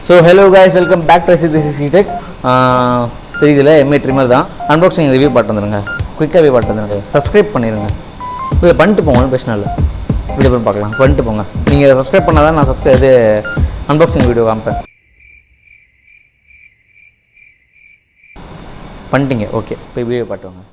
So hello guys, welcome back to சிடெக். தெரியுதுல எம்ஏ ட்ரிம்மர் தான். அன்பாக்சிங் ரிவ்யூ பாட்டு வந்துருங்க, குயிக்காகவே பாட்டு வந்துருங்க. சப்ஸ்கிரைப் பண்ணிடுங்க. இல்லை பண்ணிட்டு போங்க, ஒன்றும் பிரச்சனை இல்லை. வீடியோ பண்ணி பார்க்கலாம், பண்ணிட்டு போங்க. நீங்கள் சப்ஸ்கிரைப் பண்ணால் தான் நான் இது அன்பாக்சிங் வீடியோ காமிப்பேன். பண்ணிட்டீங்க, ஓகே. இப்போ வீடியோ பாட்டுவாங்க.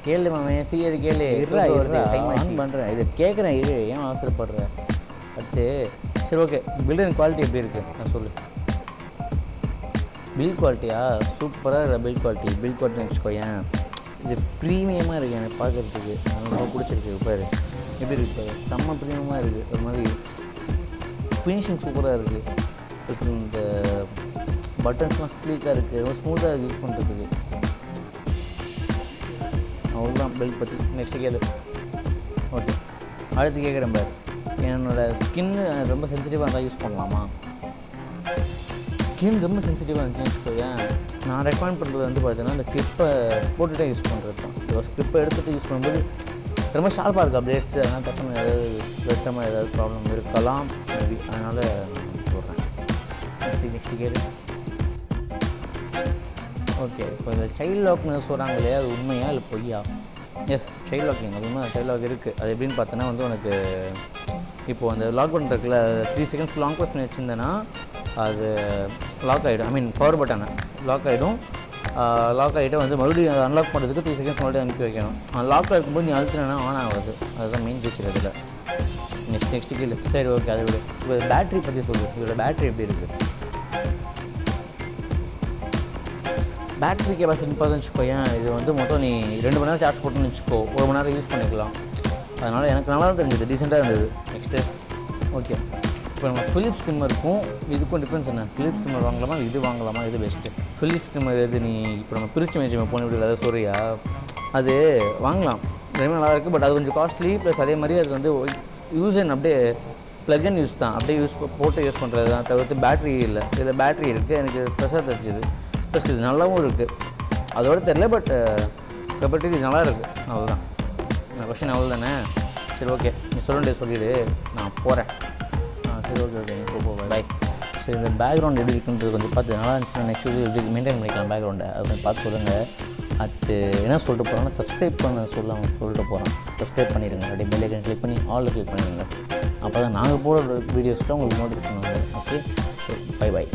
கேளு மாமே, சீரியது கேளு. ஆன் பண்ணுறேன், இது கேட்குறேன். இது ஏன் அவசரப்படுறேன்? பட்டு சரி, ஓகே. பில்டிங் குவாலிட்டி எப்படி இருக்குது நான் சொல்லு. பில் குவாலிட்டியா? சூப்பராக பில் குவாலிட்டி வச்சுக்கோ. ஏன் இது ப்ரீமியமாக இருக்குது, எனக்கு பார்க்குறதுக்கு ரொம்ப பிடிச்சிருக்கு. பாரு எப்படி இருக்குது, செம்ம ப்ரீமியமாக இருக்குது. ஒரு மாதிரி ஃபினிஷிங் சூப்பராக இருக்குது. இந்த பட்டன்ஸ்லாம் ஸ்லீக்காக இருக்குது, ரொம்ப ஸ்மூத்தாக இருக்குது யூஸ் பண்ணுறதுக்கு. அவ்வளோதான் பெல்ட் பற்றி. நெக்ஸ்ட்டு கேளு. ஓகே, அடுத்து கேட்குறேன் பார். என்னோடய ஸ்கின்னு ரொம்ப சென்சிட்டிவாக இருந்தால் யூஸ் பண்ணலாமா? ஸ்கின் ரொம்ப சென்சிட்டிவாக இருந்துச்சுன்னு வச்சுக்கோயேன், நான் ரெக்கமெண்ட் பண்ணுறது வந்து பார்த்தீங்கன்னா இந்த கிளிப்பை போட்டுகிட்டே யூஸ் பண்ணுறது தான். கிளிப்பை எடுத்துகிட்டு யூஸ் பண்ணும்போது ரொம்ப ஷார்ப்பாக இருக்குது அப்டேட்ஸ். அதனால் டக்குன்னு ஏதாவது வெட்டமாக ஏதாவது ப்ராப்ளம் இருக்கலாம் மேபி, அதனால் சொல்கிறேன். நெக்ஸ்ட்டு கேளு. ஓகே, இப்போ இந்த சைல்ட் லாக்னு சொல்கிறாங்க இல்லையா, அது உண்மையா இல்லை பொய்யா? எஸ், சைல்ட் லாக்கிங் அது உண்மை. சைல்ட் லாக் இருக்குது. அது எப்படின்னு பார்த்தோன்னா வந்து உனக்கு இப்போது அந்த லாக் பண்ணுறதுக்குள்ள 3 செகண்ட்ஸ்க்கு லாங் ப்ரெஸ் பண்ணி வச்சுருந்தேன்னா அது லாக் ஆகிடும். ஐ மீன் பவர் பட்டனை லாக் ஆகிடும். லாக் ஆகிட்டு வந்து மறுபடியும் அதை அன்லாக் பண்ணுறதுக்கு 3 செகண்ட்ஸ் மறுபடியும் அனுப்பி வைக்கணும். லாக் இருக்கும்போது நீ அழுத்தினா ஆன் ஆகுது. அதுதான் மெயின் ஃபீச்சர் இதில். நெக்ஸ்ட்டு கீழே. சரி, ஓகே. அதை விட இப்போ பேட்ரி பற்றி சொல்லு. இதோட பேட்ரி எப்படி இருக்குது? பேட்ரி கெப்பாசிட்டி பார்த்து வச்சுக்கோயேன், இது வந்து மொத்தம் நீ 2 மணி நேரம் சார்ஜ் போட்டுன்னு வச்சுக்கோ, 1 மணி நேரம் யூஸ் பண்ணிக்கலாம். அதனால் எனக்கு நல்லா தான் தெரிஞ்சது, டீசெண்டாக இருந்தது. நெக்ஸ்ட்டு ஓகே, இப்போ நம்ம ஃபிலிப்ஸ் ஸ்டிம்மருக்கும் இதுக்கும் டிஃப்ரென்ஸ் என்ன? ஃபிலிப்ஸ் ஸ்டிம்மர் வாங்கலாமா, இது வாங்கலாமா, இது பெஸ்ட்டு? ஃபிலிப்ஸ் ஸ்டிம்மர் எது? நீ இப்போ நம்ம பிரித்து மேட்ச் போன வீடியோ ஏதாவது சொல்றியா? அது வாங்கலாம், ரெண்டுமே நல்லா இருக்குது. பட் அது கொஞ்சம் காஸ்ட்லி. ப்ளஸ் அதே மாதிரி அது வந்து யூஸ் அண்ட் அப்படியே ப்ளக் அண்ட் யூஸ் தான், அப்படியே போட்டு யூஸ் பண்ணுறது தான். தவிர்த்து பேட்ரி இல்லை. இதில் பேட்ரி இருக்குது. எனக்கு ப்ரெஷர் தெரிஞ்சுது. ப்ளஸ் இது நல்லாவும் இருக்குது. அதோட தெரில, பட் கம்பேரிட்டிவ் இது நல்லா இருக்குது. அவ்வளோதான். நான் கொஷின் அவ்வளோ தானே. சரி, ஓகே. நீ சொல்ல சொல்லிவிடு, நான் போகிறேன். சரி ஓகே பை. சரி இந்த பேக்ரவுண்ட் எப்படி இருக்குன்றது கொஞ்சம் பார்த்து நல்லா இருந்துச்சுன்னா நெக்ஸ்ட் வீடியோ எப்படி மெயின்டைன் பண்ணிக்கலாம் பேக்ரவுண்டை அது கொஞ்சம் பார்த்து சொல்லுங்கள். அது என்ன சொல்லிட்டு போகிறாங்கன்னா சப்ஸ்கிரைப் பண்ண சொல்லிட்டு போகிறோம். சப்ஸ்கிரைப் பண்ணிடுங்க, அப்படியே பெல் ஐக்கன் கிளிக் பண்ணி ஆலில் கிளிக் பண்ணிடுங்க. அப்போ தான் நாங்கள் போடுற வீடியோஸ் தான் உங்களுக்கு நோட்டிஃபிகேஷன் வரும். ஓகே, சரி பை.